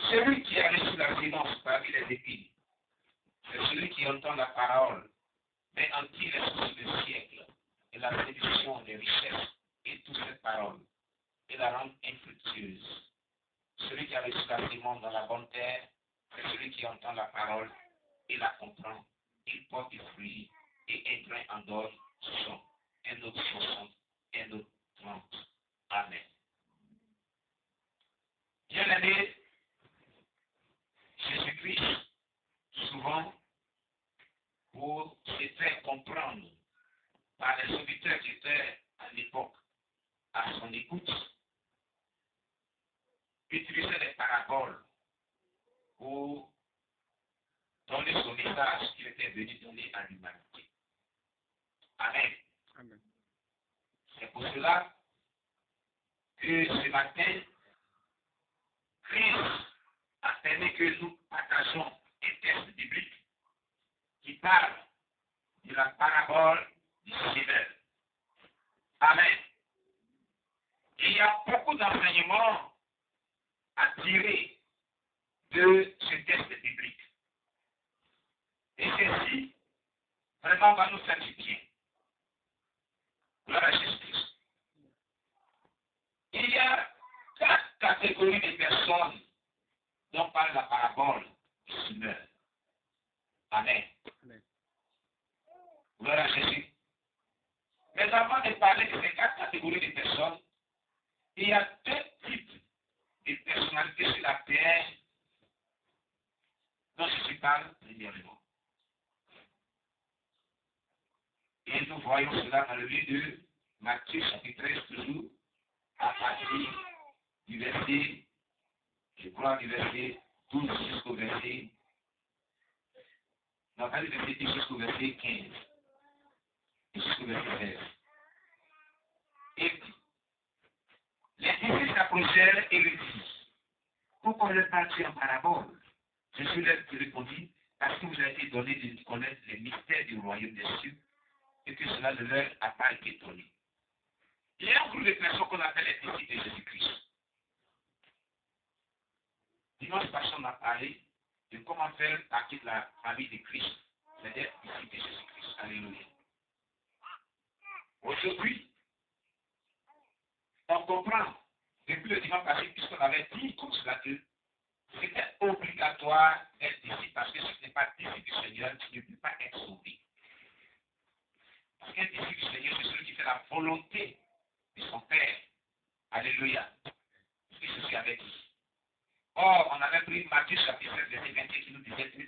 Celui qui a reçu la sémence parmi les épines, c'est celui qui entend la parole, mais en qui les soucis du siècle et la séduction des richesses et toute cette parole et la rend infructueuse. Celui qui a reçu la sémence dans la bonne terre, c'est celui qui entend la parole et la comprend. Il porte du fruit et un grain en donne 100, un autre 60, un autre 30. Amen. Bien-aimé, Jésus-Christ, souvent, pour se faire comprendre par les auditeurs qui étaient à l'époque à son écoute, utilisait des paraboles pour donner son message qu'il était venu donner à l'humanité. Amen. Amen. C'est pour cela que ce matin, Christ a permis que nous partageons un texte biblique qui parle de la parabole du Sévère. Amen. Et il y a beaucoup d'enseignements à tirer de ce texte biblique. Et ceci, vraiment, va nous faire du bien. Gloire à Jésus-Christ. Il y a 4 catégories de personnes dont parle la parabole du semeur. Amen. Amen. Gloire à Jésus. Mais avant de parler de ces 4 catégories de personnes, il y a 2 types de personnalités sur la terre dont je parle premièrement. Et nous voyons cela dans le livre de Matthieu chapitre 13 toujours, à partir du verset, je crois, du verset 12 jusqu'au verset, non, pas du verset 10 jusqu'au verset 15, et jusqu'au verset 16. Et les disciples s'approchèrent et lui dirent, pourquoi ne parles-tu en parabole? Jésus leur répondit, parce que vous avez été donné de connaître les mystères du royaume des cieux, et que cela ne leur a pas été donné. Il y a un groupe de personnes qu'on appelle les disciples de Jésus-Christ. Dimanche passé, on a parlé de comment faire partie de la famille de Christ, c'est-à-dire disciples de Jésus-Christ. Alléluia. Aujourd'hui, on comprend, depuis le dimanche passé, puisqu'on avait dit comme cela que c'était obligatoire d'être disciple, parce que si ce n'est pas disciple du Seigneur, tu ne peux pas être sauvé. Parce qu'un disciple du Seigneur, c'est celui qui fait la volonté de son Père. Alléluia. C'est ce que avait dit. Or, on avait pris Matthieu chapitre 7, verset 21 qui nous disait que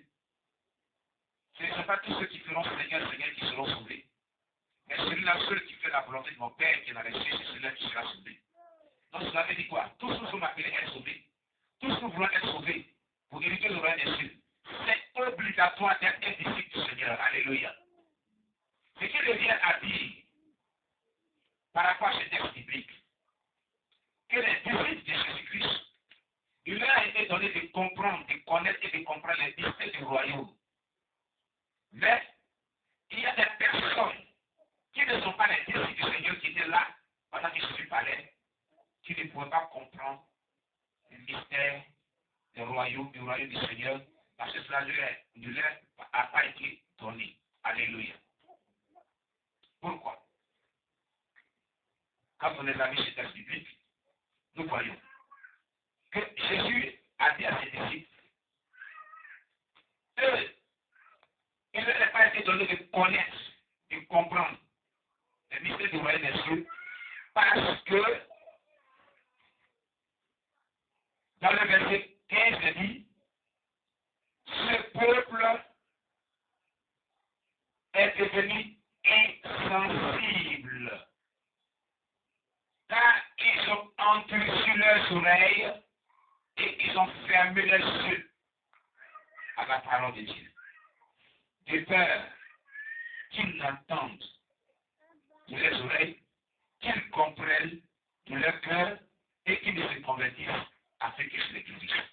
ce ne sont pas tous ceux qui feront Seigneur, Seigneur qui seront sauvés. Mais celui-là seul qui fait la volonté de mon Père qui est dans les cieux, c'est celui-là qui sera sauvé. Donc cela veut dire quoi? Tous nous sommes appelés à être sauvés. Tous nous voulons être sauvés pour hériter le royaume des cieux. C'est obligatoire d'être un disciple du Seigneur. Alléluia. Ce qu'il revient à dire par rapport à ce texte biblique, que les disciples de Jésus-Christ, il leur a été donné de comprendre, de connaître et de comprendre les mystères du royaume. Mais il y a des personnes qui ne sont pas les disciples du Seigneur qui étaient là pendant que Jésus parlait, qui ne pouvaient pas comprendre le mystère du royaume du Seigneur, parce que cela ne leur a pas été donné. Alléluia. Pourquoi? Quand on examine ce texte biblique, nous voyons que Jésus a dit à ses disciples, il ne leur a pas été donné de connaître, de comprendre le mystère du royaume des cieux, parce que dans le verset 15, il dit, ce peuple est devenu insensible, car ils ont endurci leurs oreilles et ils ont fermé leurs yeux à la parole de Dieu. De peur qu'ils n'entendent de leurs oreilles, qu'ils comprennent de leur cœur et qu'ils ne se convertissent afin qu'ils se guérissent.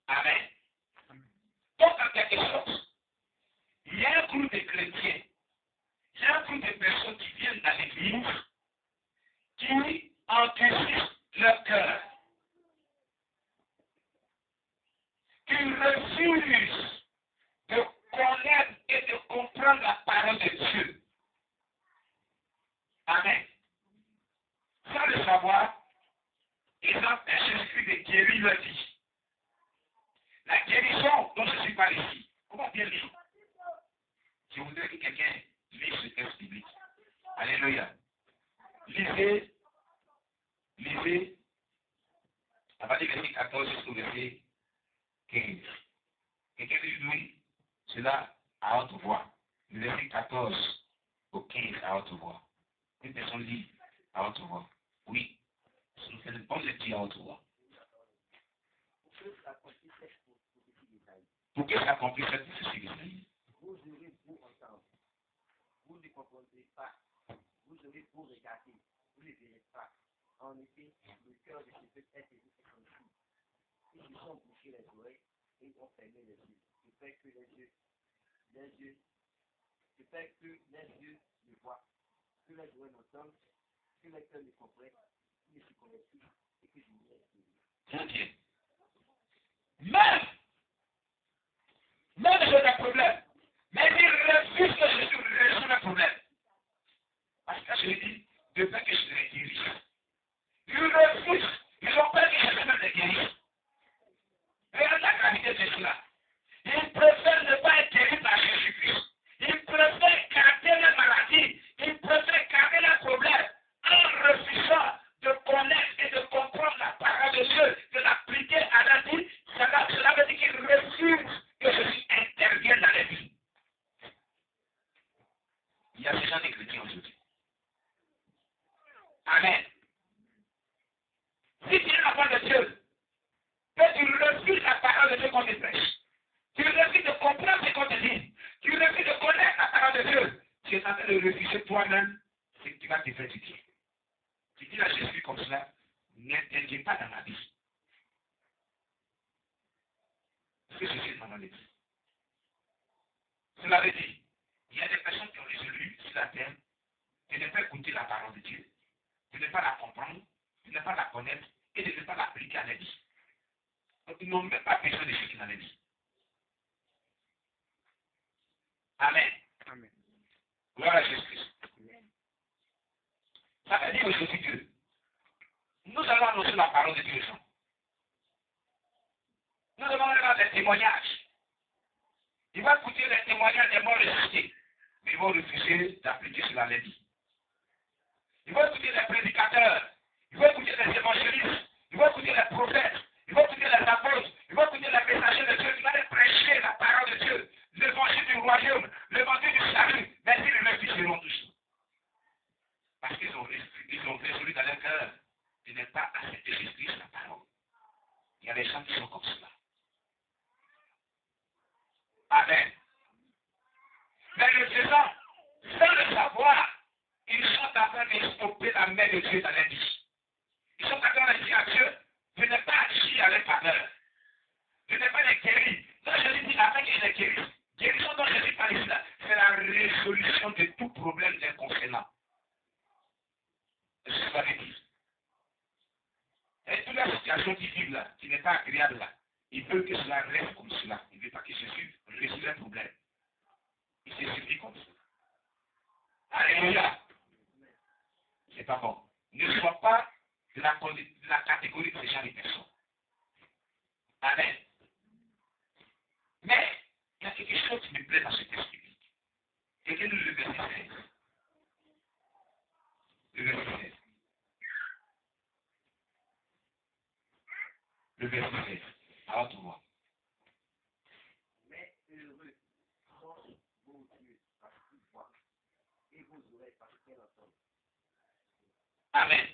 Amen. Donc, en quelque chose, il y a un groupe de chrétiens, il y a un groupe de personnes qui viennent dans l'église, qui endurcissent leur cœur. le savoir, exemple, Jésus-Christ de guérir la vie. La guérison dont je suis pas ici. Comment bien lire? Je voudrais que quelqu'un lise ce texte biblique. Alléluia. Lisez, à partir du verset 14 jusqu'au verset 15. Quelqu'un dit oui, cela à haute voix. Le verset 14 au 15 à haute voix. Une personne lit à haute voix. Oui. C'est une bonne lecture à haute voix. Pour que s'accomplisse cette prophétie d'Isaïe. Vous aurez beau entendre, vous ne comprendrez pas. Vous aurez beau regarder, vous ne verrez pas. En effet, le cœur de ces peuples est comme fou. Ils ont bouché les oreilles et ils ont fermé les yeux. De fait que les yeux ne voient, que les oreilles n'entendent, que les cœurs ne comprennent, qu'ils ne se connaissent plus et que je n'y ai plus. Même j'ai un problème. Mais ils refusent que Jésus résout le problème. Parce que je lui dis, de fait que je les guéris. Ils refusent. Ils ont peur que Jésus ne les guérisse. Regarde la gravité de cela. Ils préfèrent ne pas être guéris par Jésus-Christ. Ils préfèrent garder la maladie. Ils préfèrent garder le problème en refusant de connaître et de comprendre la parole de Dieu, de l'appliquer à la vie. Cela veut dire qu'ils refusent que Jésus intervienne dans la vie. Il y a des gens des chrétiens aujourd'hui. Amen. Si tu es la parole de Dieu, que tu refuses la parole de Dieu qu'on te prêche, tu refuses de comprendre ce qu'on te dit, tu refuses de connaître la parole de Dieu, tu es en train de refuser toi-même ce que tu vas te faire du bien. Tu dis à Jésus comme cela, n'interviens pas dans ma vie. Ce que Jésus m'a demandé. Cela veut dire, il y a des personnes qui ont résolu sur la terre de ne pas écouter la parole de Dieu, de ne pas la comprendre, de ne pas la connaître et de ne pas l'appliquer à la vie. Donc ils n'ont même pas besoin de Jésus dans la vie. Amen. Amen. Gloire à Jésus-Christ. Ça veut dire aujourd'hui que nous allons annoncer la parole de Dieu aux gens. Nous allons avoir des témoignages. Ils vont écouter les témoignages des morts ressuscités, mais ils vont refuser d'appliquer cela à la vie. Ils vont écouter les prédicateurs, ils vont écouter les évangélistes, ils vont écouter les prophètes, ils vont écouter les apôtres, ils vont écouter les messagers de Dieu, ils vont aller prêcher la parole de Dieu, l'évangile du royaume, l'évangile du salut, mais ils le refuseront tous. Parce qu'ils ont résolu dans leur cœur de ne pas accepter Jésus-Christ la parole. Il y a des gens qui sont comme cela. Amen. Mais le faisant, sans le savoir, ils sont en train de stopper la main de Dieu dans la vie. Ils sont en train de dire à Dieu de ne pas agir à leur faveur, de ne pas les guérir. Donc Jésus dit afin qu'ils les guérissent. Guérison dont Jésus parle ici, c'est la résolution de tout problème les concernant. C'est ce que ça veut dire. Et toute la situation qu'ils vivent là, qui n'est pas agréable là, ils veulent que cela reste comme cela. Ils ne veulent pas que Jésus résout le problème. Il s'est suffit comme ça. Alléluia. C'est pas bon. Ne sois pas de la catégorie de ces gens de personnes. Amen. Mais, il y a quelque chose qui me plaît dans ce texte biblique. Quelqu'un nous le verset 16. Le verset 16. Le verset 16. Alors, tu vois. Mais heureux sont vos yeux parce qu'ils voient et vos oreilles parce qu'elles entendent. Amen.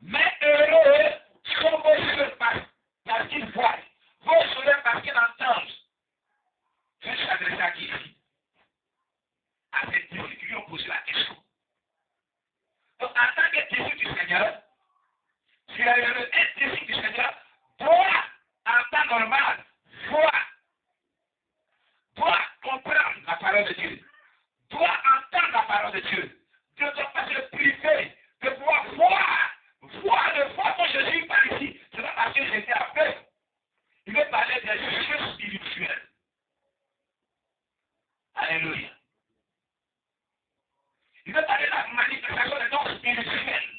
Mais heureux sont vos yeux parce qu'ils voient, vos oreilles parce qu'ils entendent. Je vais s'adresser à qui ici? À ces disciples qui lui ont posé la question. Donc, en tant que disciple du Seigneur, si un disciple du Seigneur doit, en temps normal, doit comprendre la parole de Dieu, doit entendre la parole de Dieu, ne doit pas se priver de pouvoir voir le foi que Jésus parle ici. C'est pas parce que j'étais aveugle. Il veut parler des choses spirituelles. Alléluia. Il veut parler de la manifestation des dons spirituels.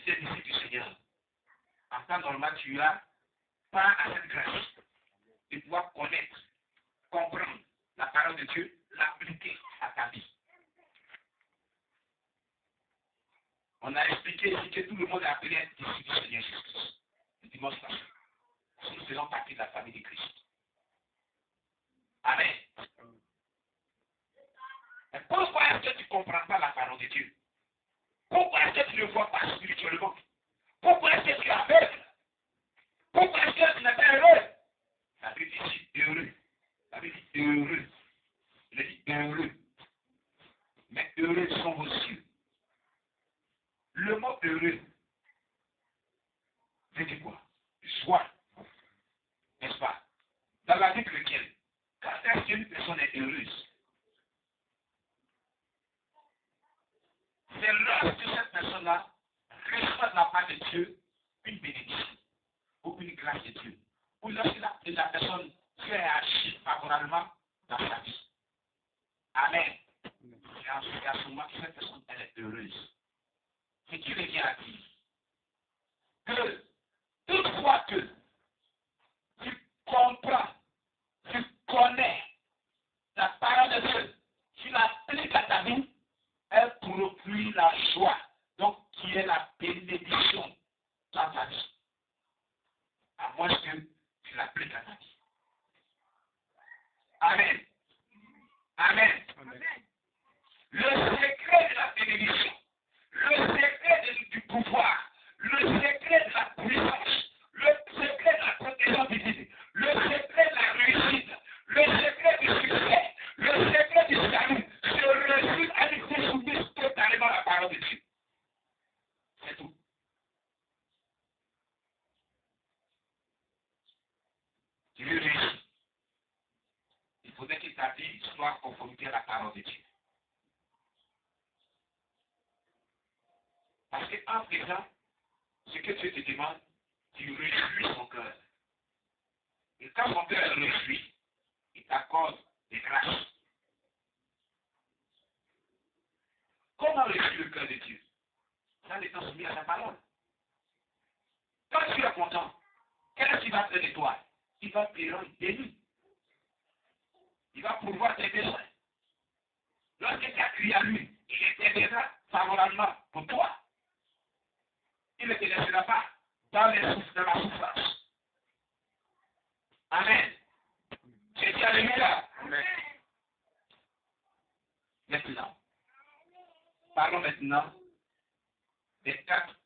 tu es disciple du Seigneur, en temps normal, tu as pas à cette grâce de pouvoir connaître, comprendre la parole de Dieu, l'appliquer à ta vie. On a expliqué ici que tout le monde est appelé à être disciple du Seigneur Jésus-Christ. Le dimanche passé. Nous faisons partie de la famille de Christ. Amen. Mais pourquoi est-ce que tu ne comprends pas la parole de Dieu? Pourquoi est-ce que tu ne le vois pas spirituellement? Pourquoi est-ce que tu es aveugle? Pourquoi est-ce que tu n'es pas heureux? La Bible dit heureux. La Bible dit heureux. Il dit heureux. Mais heureux sont vos yeux. Le mot heureux veut dire quoi? Joie. N'est-ce pas? Dans la vie chrétienne, quand est-ce qu'une personne est heureuse? C'est lorsque cette personne-là reçoit de la part de Dieu une bénédiction ou une grâce de Dieu. Ou lorsque la personne fait agir favorablement dans sa vie. Amen. C'est à ce moment que cette personne elle est heureuse. Ce qui revient à dire que toutefois que tu comprends, tu connais la parole de Dieu, tu l'appliques à ta vie, elle procure la joie, donc qui est la bénédiction dans ta vie. À moins que tu l'appliques à ta vie. Amen. Amen. Amen. Le secret de la bénédiction, le secret du pouvoir, le secret de la puissance, le secret de la protection divine, le secret de la réussite, le secret du succès, le secret du salut, se résume à une soumise totalement à la parole de Dieu. C'est tout. Tu veux réussir. Il faudrait que ta vie soit conformée à la parole de Dieu. Parce qu'en faisant ce que Dieu te demande, tu réjouis son cœur. Et quand son cœur est réjoui, il t'accorde des grâces. Comment réjouir le cœur de Dieu? En étant soumis à sa parole. Quand tu es content, qu'est-ce qu'il va faire de toi? Il va te rendre béni. Il va pourvoir tes besoins. Lorsque tu as crié à lui, il interviendra favorablement pour toi. Il ne te laissera pas dans la souffrance. Amen. J'ai dit alléluia. Amen. Maintenant, parlons maintenant des 4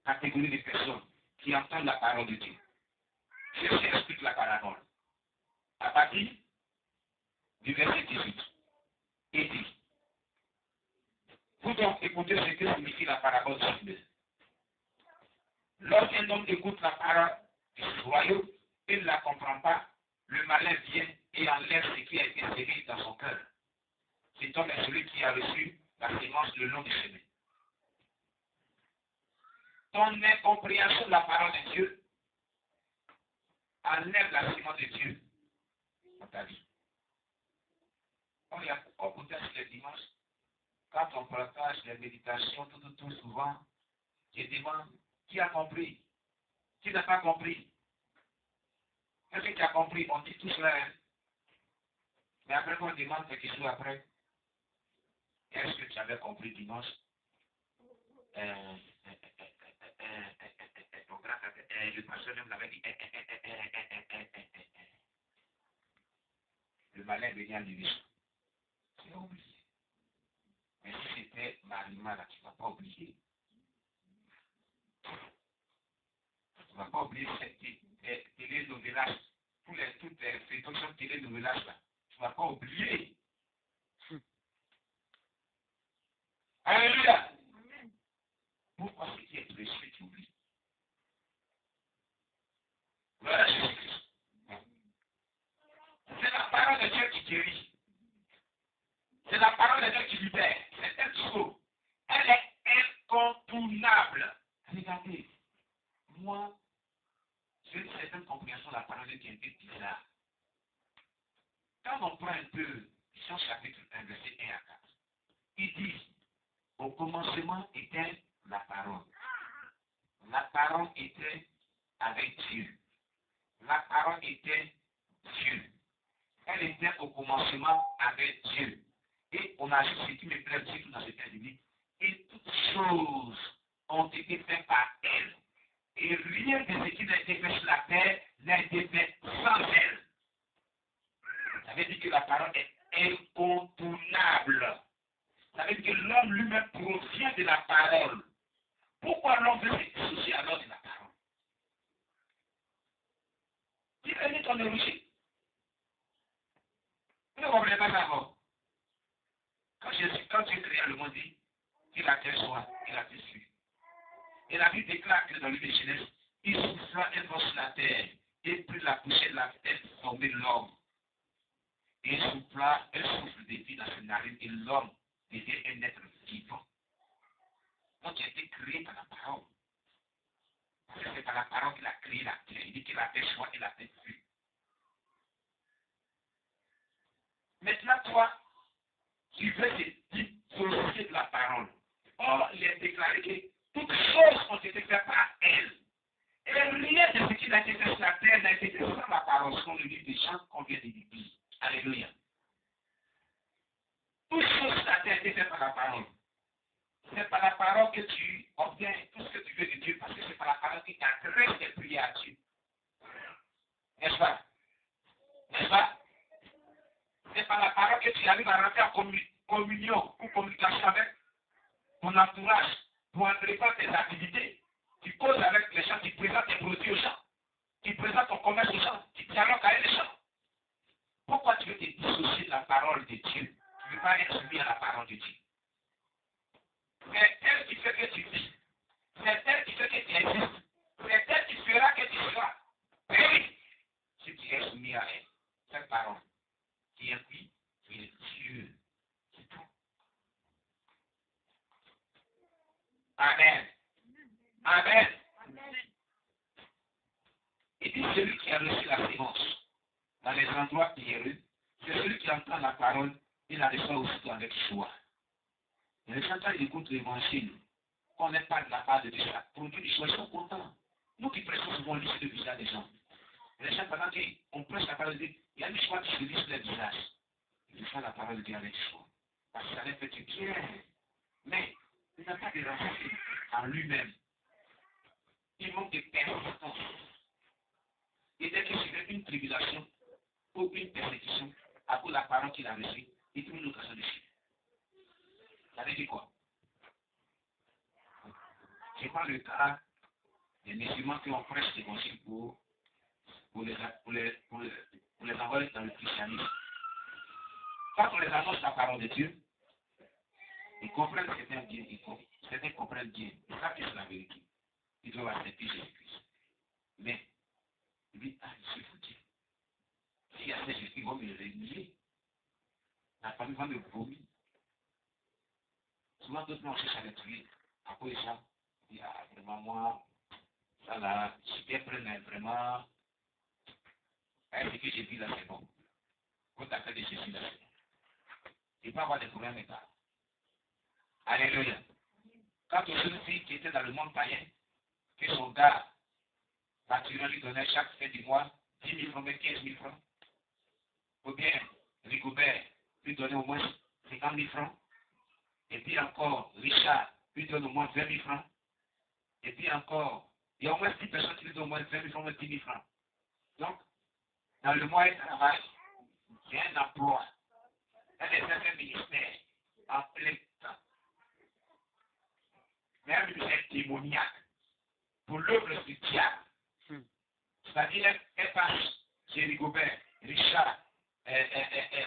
catégories de personnes qui entendent la parole de Dieu. Je vous explique la parabole. À partir du verset 18. Et dit, vous donc écoutez ce que signifie la parabole suivante. Lorsqu'un homme écoute la parole du royaume, il ne la comprend pas, le malin vient et enlève ce qui a été sémé dans son cœur. Cet homme est celui qui a reçu la sémence le long du chemin. Ton incompréhension de la parole de Dieu enlève la sémence de Dieu dans ta vie. Il y a beaucoup de les dimanches, quand on partage les méditations, tout souvent, je demande qui a compris, qui n'a pas compris. Est-ce que tu as compris? On dit tout cela. Hein? Mais après qu'on demande quelque chose après, est-ce que tu avais compris dimanche? Le pasteur même l'avait dit. Le malin venait en division. Tu as oublié. Mais si c'était Marima là, tu ne vas pas oublier. Tu ne vas pas oublier cette télé-novelas, toutes les fréquentations télé-novelas là. Tu ne vas pas oublier. Alléluia. Pourquoi ce qui est précieux, tu oublies? Voilà Jésus-Christ. C'est la parole de Dieu qui guérit. C'est la parole de Dieu qui libère. C'est un discours. Elle est incontournable. Regardez, moi, j'ai une certaine compréhension de la parole de Dieu qui est un peu bizarre. Quand on prend un peu Jean chapitre 1, verset 1 à 4, il dit, au commencement était la parole. parole était avec Dieu. La parole était Dieu. Elle était au commencement avec Dieu. Et on a vu ce qui me plaît tout dans ce texte biblique. Et toutes choses ont été faites par elle. Et rien de ce qui n'a été fait sur la terre n'a été fait sans elle. Ça veut dire que la parole est incontournable. Ça veut dire que l'homme lui-même provient de la parole. Pourquoi l'homme veut se dissocier alors de la parole? Il est ton origine. Vous ne comprenez pas d'abord. Quand Dieu créa le monde, dit que la terre soit, et la terre fut. Et la Bible déclare que dans le livre de Genèse, il souffla un vent sur la terre, et puis la poussière de la terre formait l'homme. Et il souffla un souffle de vie dans ses narines, et l'homme devient un être vivant. Donc il a été créé par la parole. C'est par la parole qu'il a créé la terre. Il dit que la terre soit et la terre fut. Maintenant, toi, tu veux te dissocier de la parole. Or, il est déclaré que toutes choses ont été faites par elle. Et rien de ce qui a été fait sur la terre n'a été fait sans la parole, selon le livre des Jean qu'on vient de lire. Alléluia. Toutes choses sur la terre ont été faites par la parole. C'est par la parole que tu obtiens tout ce que tu veux de Dieu, parce que c'est par la parole qui t'adresse tes prières à Dieu. N'est-ce pas? N'est-ce pas? C'est par la parole que tu arrives à rentrer en communion ou communication avec ton entourage pour entreprendre tes activités. Tu causes avec les gens, tu présentes tes produits aux gens, tu présentes ton commerce aux gens, tu dialogues avec les gens. Pourquoi tu veux te dissocier de la parole de Dieu? Tu ne veux pas être soumis à la parole de Dieu. C'est elle qui fait que tu vis. C'est elle qui fait que tu existes. C'est elle qui fera que tu seras. Et oui, si tu es soumis à elle, cette parole, qui est oui, qui est Dieu. C'est tout. Amen. Amen. Et puis celui qui a reçu la sémence dans les endroits pierreux, c'est celui qui entend la parole et la reçoit aussitôt avec joie. Et les gens qui écoutent l'évangile, qu'on n'est pas de la part de Dieu, ça produit des choses, ils sont contents. Nous qui prêchons souvent lisser le visage des gens. Et les gens, pendant qu'on prêche la parole de Dieu, il y a des choix qui se lisent le visage. Ils font la parole de Dieu avec joie. Parce que ça les fait du bien. Mais il n'a pas de racine en lui-même. Il manque de persistance. Et dès qu'il subit une tribulation ou une persécution à cause de la parole qu'il a reçue, il trouve une occasion de fuir. Ça veut dire quoi? Je prends le cas des musulmans qui ont prêché l'évangile pour les envoyer dans le christianisme. Quand on les annonce la parole de Dieu, ils comprennent certains bien, certains comprennent bien, ils savent que c'est la vérité. Ils doivent accepter Jésus-Christ. Mais, il dit, je suis foutu. S'il y a ces Jésus qui vont me réunir, la famille va me vomir. Souvent, d'autres m'ont cherché à les tuer. Après ça, il dit, vraiment, moi, ça là, je bien prêt, mais vraiment, ce que j'ai vu là, c'est bon. Quand tu as fait de Jésus là, c'est bon. Il peut avoir des problèmes avec ça. Alléluia. Quant aux jeunes filles qui étaient dans le monde païen, que son gars, Mathurin lui donnait chaque fin du mois 10 000 francs, 15 000 francs. Ou bien, Rigobert lui donnait au moins 50 000 francs. Et puis encore, Richard lui donne au moins 20 000 francs. Et puis encore, il y a au moins 10 personnes qui lui donnent au moins 20 000 francs, 10 000 francs. Donc, dans le mois, il travaille, il y a un emploi. Dans les affaires ministères, en plein temps. Même c'est démoniaque. Pour l'œuvre du diable. C'est-à-dire, elle passe chez Rigobert, Richard,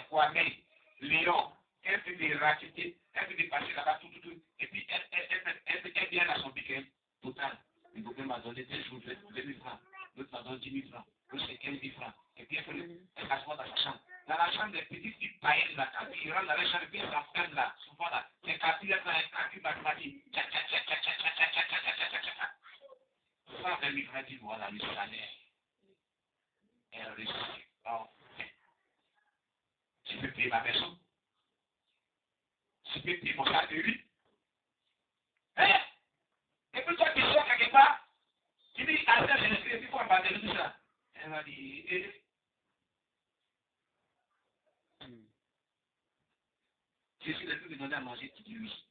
Kwame, Léon, elle fait des raquetés, elle fait des passer là-bas, tout, et puis elle vient à son week-end total. Rigobert m'a donné 2 jours, 2 000 francs, l'autre m'a donné 10 000 francs, l'autre c'est 15 000 francs, et puis elle s'assoit dans sa chambre. Dans la chambre des petites filles païennes, là, quand il rentre dans la chambre, puis elle s'enferme là, souvent là, c'est calculé dans un calcul mathématique, tcha. 120 000 francs, dit voilà le salaire. Elle reçoit. Oh, je peux payer ma maison. Je peux payer mon salaire de vie. Hein? Et puis toi, tu sors quelque part, Elle va dire, eh, Jésus ne peut me donner à manger, tu dis oui.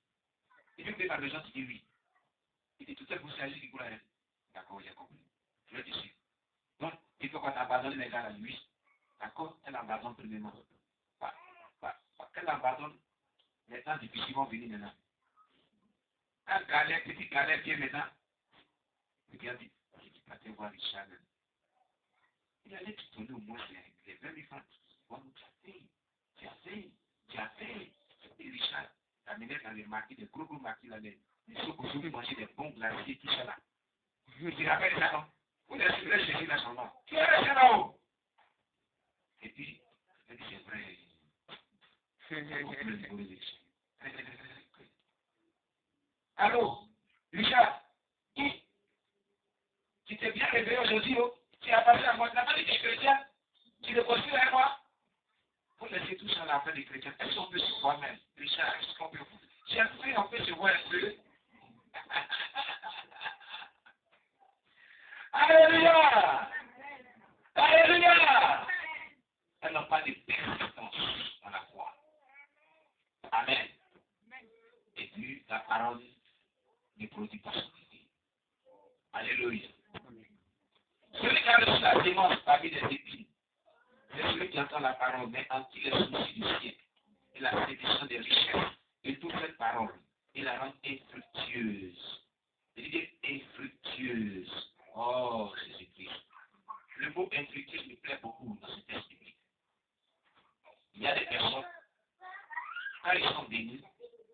Et puis, par besoin, tu dis oui. Il dit, tout est pour s'agir du courage. D'accord, j'ai compris. Je le dis. Donc, il faut qu'on abandonne les gars à lui. D'accord? Elle abandonne premièrement. Qu'elle abandonne, les temps difficiles vont venir maintenant. Un galère, petit galère vient maintenant. Il vient dire, il va te voir Richard. Il allait te donner au moins les 20 000 francs. Bon, tu as fait. Et Richard, la manière dans les maquis, des gros maquis là, les choses pour vous manger des bons glaciers, tout ça là. Il rappelle ça, non? Vous laissez chercher là son nom. Tu es resté là-haut. Et puis, elle dit, c'est vrai. Allô, Richard, tu t'es bien réveillé aujourd'hui, oh? Tu as passé à moi, tu n'as pas dit que tu es chrétien, tu le construis avec moi. Vous laissez tout ça à la fin des chrétiens. Est-ce qu'on peut se voir même? Richard, est-ce qu'on peut vous? J'ai fait, on peut se voir un peu. Alléluia! Alléluia! Elles n'ont pas de persistance dans la foi. Amen. Et puis, la parole ne produit pas son idée. Alléluia. Celui qui a reçu la sémence parmi des épines, c'est celui qui entend la parole, mais en qui les soucis du siècle et la séduction des richesses et toute cette parole, il la rend infructueuse. Il dit infructueuse. Oh, Jésus-Christ. Le mot infructueuse me plaît beaucoup dans ce texte biblique. Il y a des personnes, quand ils sont bénis,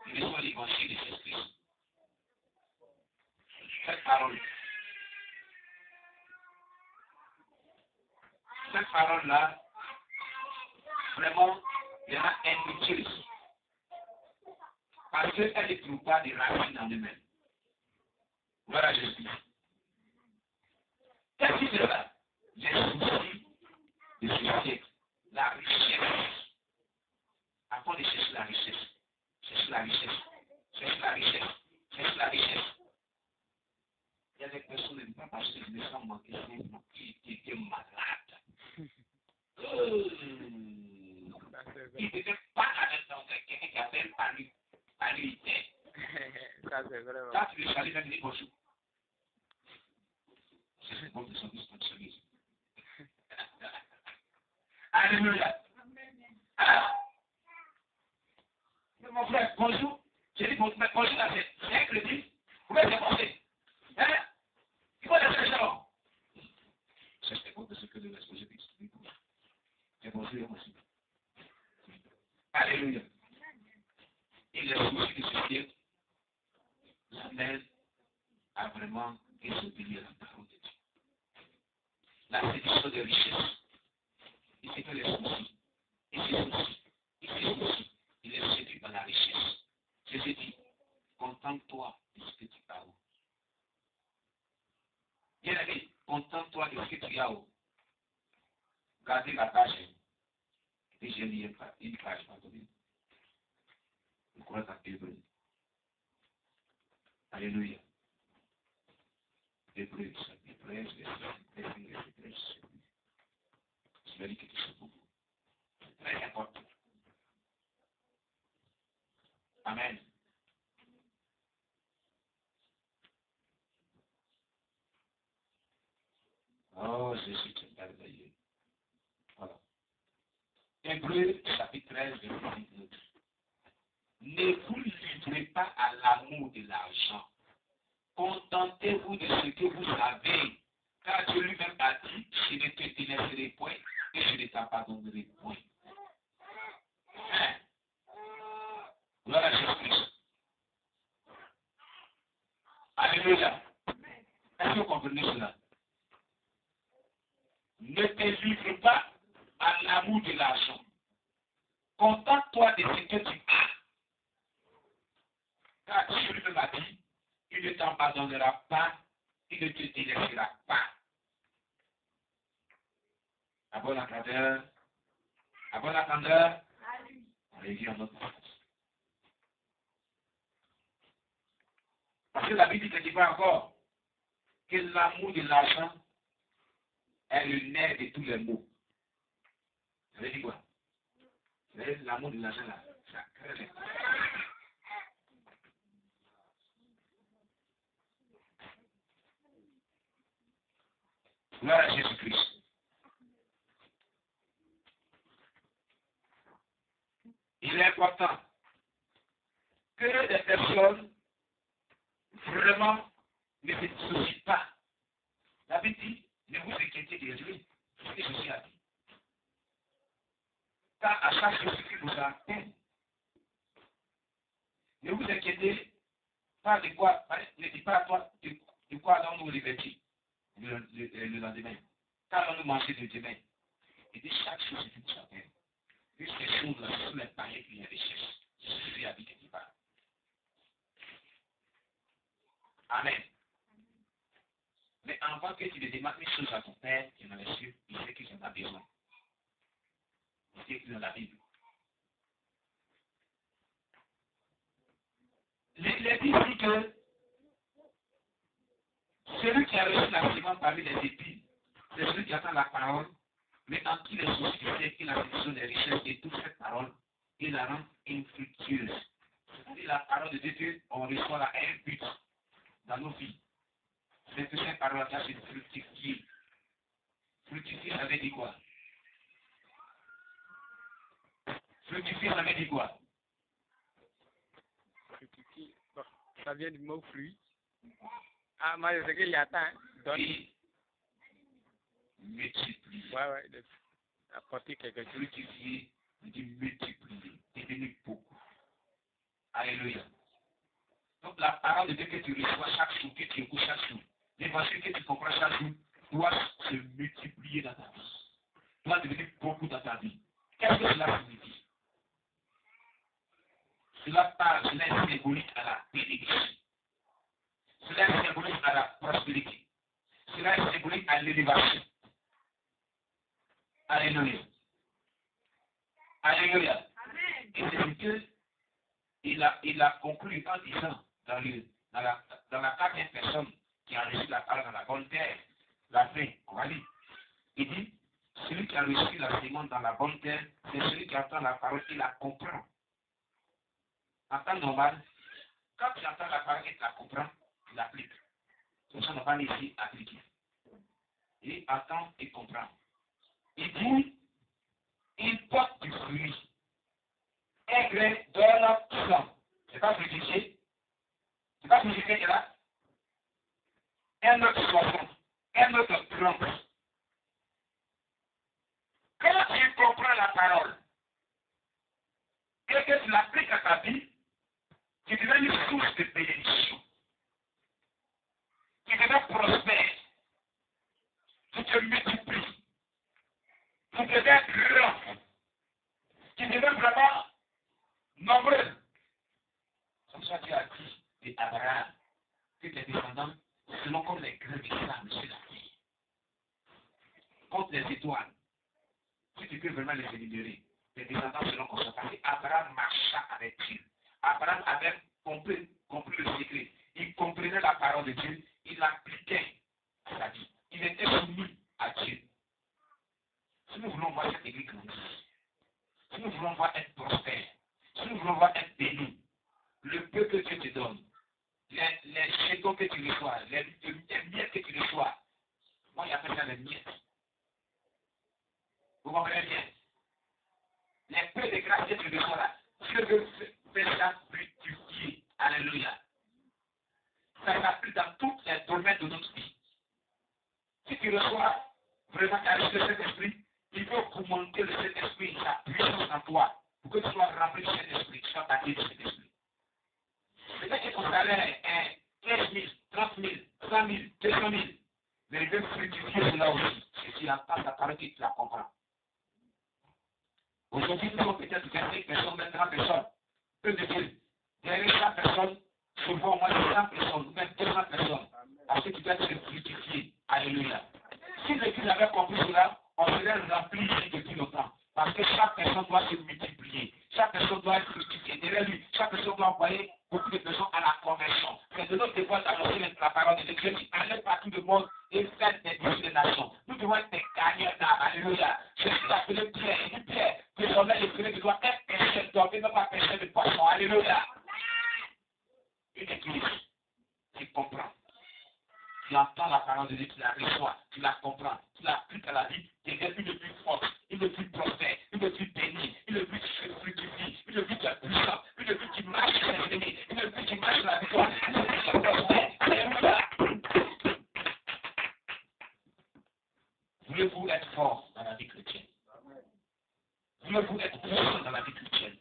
ils reçoivent l'évangile de Jésus-Christ. Cette parole-là, vraiment, il y en a infructueuse. Parce qu'elle ne trouve pas de racines en eux-mêmes. Voilà Jésus. Qu'est-ce qui se passe? Les soucis de ce siècle, la richesse. Avant de chercher la richesse, chercher la richesse, chercher la richesse, chercher la richesse. Il y a des personnes qui ne pas parce qu'ils me semblent manquer qui étaient malades. Il n'était pas là-dedans, quelqu'un qui appelle à lui. Ça, c'est vraiment. Quand tu le salues, même dis bonjour. C'est bon de son disponibilité. Alléluia. Alors, mon frère, bonjour. J'ai dit bonjour là, c'est un crédit. Vous pouvez dépenser. Hein? Il faut laisser ça. C'est bon de ce que de l'exposé d'expliquer. C'est bonjour aussi. Alléluia. Et les soucis de ce siècle l'amènent à vraiment désobéir à la parole de Dieu. La séduction des richesses. Il fait que les soucis. Et ces soucis, il est séduit par la richesse. Jésus dit, contente-toi de ce que tu as. Bien aimé, contente-toi de ce que tu as. Gardez la page. Et j'ai mis une page, pardonnez. Je crois que c'est Hébreu. Alléluia. Hébreu, chapitre 13, verset 13. Je vais dire quelque chose pour vous. C'est très important. Amen. Oh, Jésus, tu es merveilleux. Voilà. Hébreu, chapitre 13, verset 19. Ne vous livrez pas à l'amour de l'argent. Contentez-vous de ce que vous avez. Car Dieu lui-même a dit, je ne te délaisserai point et je ne t'abandonnerai point. Hein? Voilà Jésus-Christ. Alléluia. Est-ce que vous comprenez cela? Ne te livre pas à l'amour de l'argent. Contente-toi de ce que tu as. Car Dieu lui-même a dit, il ne t'abandonnera pas, il ne te délaissera pas. À bon entendeur. À bon entendeur. Allez-y en autre sens. Parce que la Bible ne dit pas encore que l'amour de l'argent est le nerf de tous les maux. Ça veut dire quoi? Ça veut dire l'amour de l'argent là. Ça crée. Gloire à Jésus-Christ. Il est important que les personnes vraiment ne se soucient pas. La Bible dit, ne vous inquiétez de lui, c'est ce que Jésus a dit. Car à chaque chose qui vous appelle, ne vous inquiétez pas de quoi, ne dis pas à toi de quoi allons-nous revêtir le lendemain. Car allons-nous manger le demain. Et de chaque chose qui vous appelle. Puisque ces choses-là, ce sont les païens qui les recherchent. Jésus habite quelque part. Amen. Mais avant que tu ne demandes une chose à ton Père qui est dans les cieux, il sait qu'il en a besoin. C'est écrit dans la Bible. Il dit ici que celui qui a reçu la semence parmi les épis, c'est celui qui attend la parole, mais en qui les soucis c'est qu'il a besoin des richesses et toute cette parole, il la rend infructueuse. C'est-à-dire la parole de Dieu, on reçoit la un but dans nos vies. C'est que cette parole-là, c'est fructifier. Fructifier, ça veut dire quoi? Fructifier, ça veut dire quoi? Fructifier, bon, ça vient du mot fruit. Ah, moi, je sais qu'il y a tant. Oui. Multiplier. Ouais, apporter quelque chose. Fructifier, veut dire multiplier, devenir beaucoup. Alléluia. Donc la parole de Dieu que tu reçois chaque jour, que tu écoutes chaque jour, l'évangile que tu comprends chaque jour, doit se multiplier dans ta vie. Doit devenir beaucoup dans ta vie. Qu'est-ce que cela signifie? Cela parle, cela est symbolique à la bénédiction. Cela est symbolique à la prospérité. Cela est symbolique à l'élévation. Alléluia. Alléluia. Et c'est ce que il a conclu en disant dans la quatrième personne qui a reçu la parole dans la bonne terre, la fin, on va dire. Il dit, celui qui a reçu la semence dans la bonne terre, c'est celui qui entend la parole et la comprend. En temps normal, quand tu entends la parole et tu la comprends, tu l'appliques. C'est ça qu'on va ici appliquer. Il entend et comprend. Il dit, il porte du fruit. Un grain donne 100. C'est pas fructifié. C'est pas fructifié qu'il y a là. Un autre 60. Un autre 30. Quand tu comprends la parole et que tu l'appliques à ta vie, tu deviens une source de bénédiction. Tu deviens prospère. Tu te multiplies. Tu deviens grand. Tu deviens vraiment nombreux. Comme ça, tu as dit d'Abraham que tes descendants seront comme les grains de sable sur la terre. Contre les étoiles. Si tu peux vraiment les énumérer, tes descendants seront comme ça. Parce qu'Abraham marcha avec Dieu. Abraham avait compris le secret. Il comprenait la parole de Dieu. Il l'appliquait à sa vie. Il était soumis à Dieu. Si nous voulons voir cette église grandir, si nous voulons voir être prospère, si nous voulons voir être bénis, le peu que Dieu te donne, les chétons que tu reçois, les miettes que tu reçois, moi j'appelle ça les miettes. Vous comprenez bien? Les peu de grâce que tu reçois là, Dieu veut faire ça fructifier. Alléluia. Ça s'applique dans tous les domaines de notre vie. Si tu reçois vraiment ta richesse de cet esprit, il faut augmenter le Saint-Esprit, sa puissance en toi, pour que tu sois rempli de Saint-Esprit, tu sois bâti de Saint-Esprit. Peut-être que ton salaire est 15 000, 30 000, 100 000, 200 000, mais il veut fructifier cela aussi, si tu entends ta parole et tu la comprends. Aujourd'hui, nous avons peut-être 25 personnes, 30 personnes, peu de Dieu. Derrière chaque personne, souvent au moins 100 personnes, ou même 200 personnes, parce que tu dois te fructifier. Alléluia. Si l'Église avait compris cela, on serait rempli depuis longtemps. Parce que chaque personne doit se multiplier. Chaque personne doit être fructifiée. Derrière lui, chaque personne doit envoyer beaucoup de personnes à la conversion. C'est de notre devoir d'annoncer la parole de Dieu qui allait partout le monde et faire des disciples des nations. Nous devons doit être des gagnants d'âme. Alléluia. C'est ce qu'il a appelé Pierre. Il dit Pierre, désormais l'écrivain qui doit être pécheur d'homme et non pas pécheur de poisson. Alléluia. Une église qui comprend. Tu entends la parole de Dieu, tu la reçois, tu la comprends, tu l'appliques à la vie, tu deviens une vie forte, une vie prospère, une vie bénie, une vie qui fructifie, une vie qui est puissante, une vie qui marche sur les ennemis, une vie qui marche sur la victoire, une vie qui est prospère. Alléluia. Voulez-vous être fort dans la vie chrétienne? Voulez-vous être puissant dans la vie chrétienne?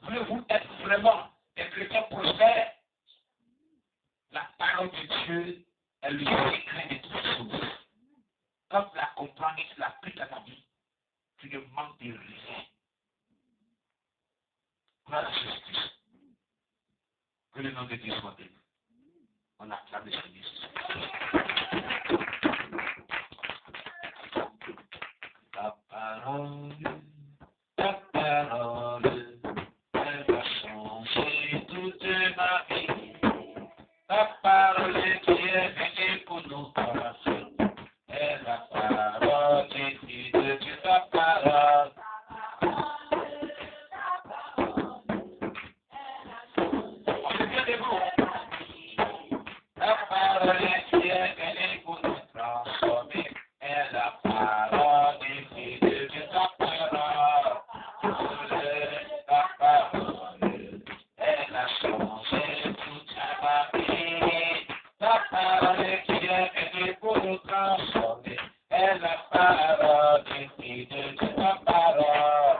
Voulez-vous être vraiment des chrétiens prospères? La parole de Dieu est le secret de toutes choses. Quand tu la comprends et tu l'appliques à ta vie, tu ne manques de rien. Gloire à Jésus-Christ. Que le nom de Dieu soit béni. On acclame le Seigneur Jésus. Ta parole, elle va changer toute ma vie. Ta parole qui est venue pour nous passer. Et la parole qui dit de Dieu, ta parole. On est bien debout. Ta parole qui est venue pour nous transformer. Et la parole qui dit de Dieu, ta parole. Ta parole, elle a changé toute ma vie. Ta parole qui est venue pour nous transformer. Et la parole qui dit de Dieu, ta parole.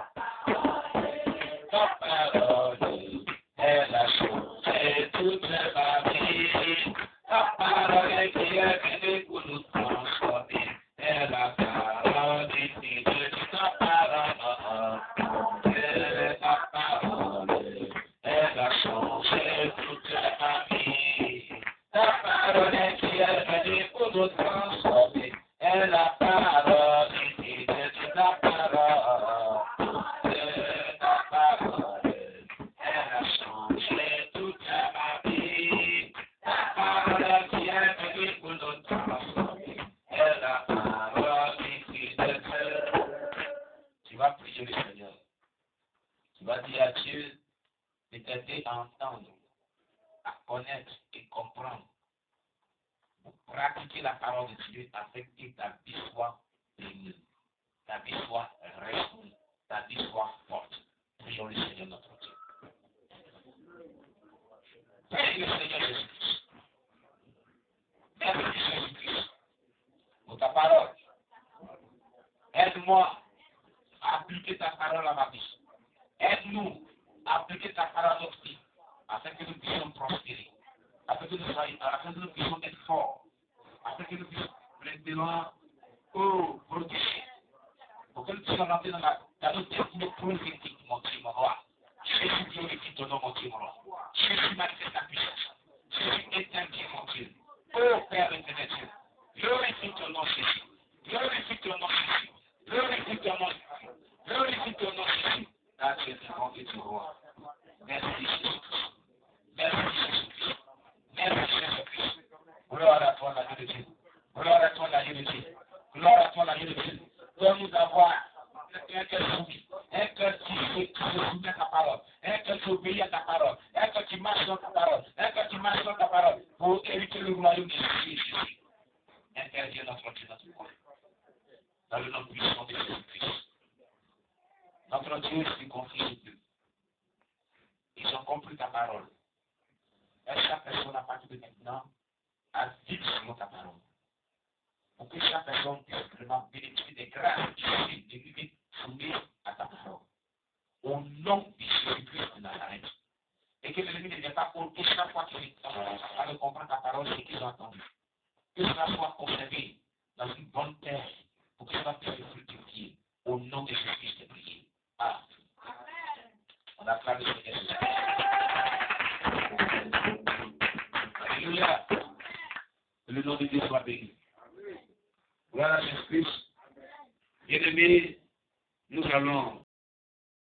Ta parole, elle a changé toute ma vie. Ta parole qui est venue pour nous transformer. Et la parole qui dit de Dieu, ta parole. Ta parole, elle a changé toute ma vie. Ta parole qui est venue pour nous transformer. Et la parole qui dit de Dieu, ta parole. Ta parole, elle a changé toute ma vie. Ta parole qui est venue pour nous transformer. Et la parole qui dit de Dieu. Tu vas prier le Seigneur. Tu vas dire à Dieu de t'aider à entendre, à connaître et comprendre. Pour pratiquer la parole de Dieu afin que ta vie soit bénie, ta vie soit restée, ta vie soit forte. Prions le Seigneur notre Dieu. Prie le Seigneur Jésus-Christ. Merci Jésus-Christ pour ta parole. Aide-moi à appliquer ta parole à ma vie. Aide-nous à appliquer ta parole à notre vie, afin que nous puissions prospérer, afin que nous puissions être forts, afin que nous puissions maintenant protéger, pour que nous puissions rentrer dans notre destinée prophétique, mon Dieu, mon roi. Jésus glorifie ton nom, mon Dieu, mon roi. Jésus manifeste ta puissance. Jésus éteint mon Dieu. Oh Père éternel Dieu, glorifie ton nom, Jésus. Glorifie ton nom, Jésus. Glorifie ton nom, Jésus. Glorifie ton nom, Jésus. Là, tu es grand et tu roi. Merci, Jésus-Christ. Merci, Jésus-Christ. Merci, Jésus-Christ. Gloire à toi, la vie de Dieu. Gloire à toi, la vie de Dieu. Gloire à toi, la vie de Dieu. Donne-nous d'avoir un cœur soumis, un cœur qui se soumet à ta parole, un cœur qui obéit à ta parole, un cœur qui marche dans ta parole, un cœur qui marche dans ta parole, pour hériter le royaume de Jésus. Interdire notre Dieu, notre corps. Dans le nom puissant de Jésus-Christ. Notre Dieu se confie sur Dieu. Ils ont compris ta parole. Et chaque personne à partir de maintenant a vivre selon ta parole. Pour que chaque personne puisse vraiment bénéficier des grâces ici, de vivre soumis à ta parole. Au nom de Jésus-Christ de Nazareth. Et que l'ennemi ne vienne pas pour que chaque fois qu'il va comprendre ta parole, ce qu'ils ont entendu. Que cela soit conservé dans une bonne terre pour que cela puisse se fructifier. Au nom de Jésus-Christ de prier. Ah. On acclame le Seigneur Jésus. Alléluia. Que le nom de Dieu soit béni. Gloire à Jésus-Christ. Bien-aimés, nous allons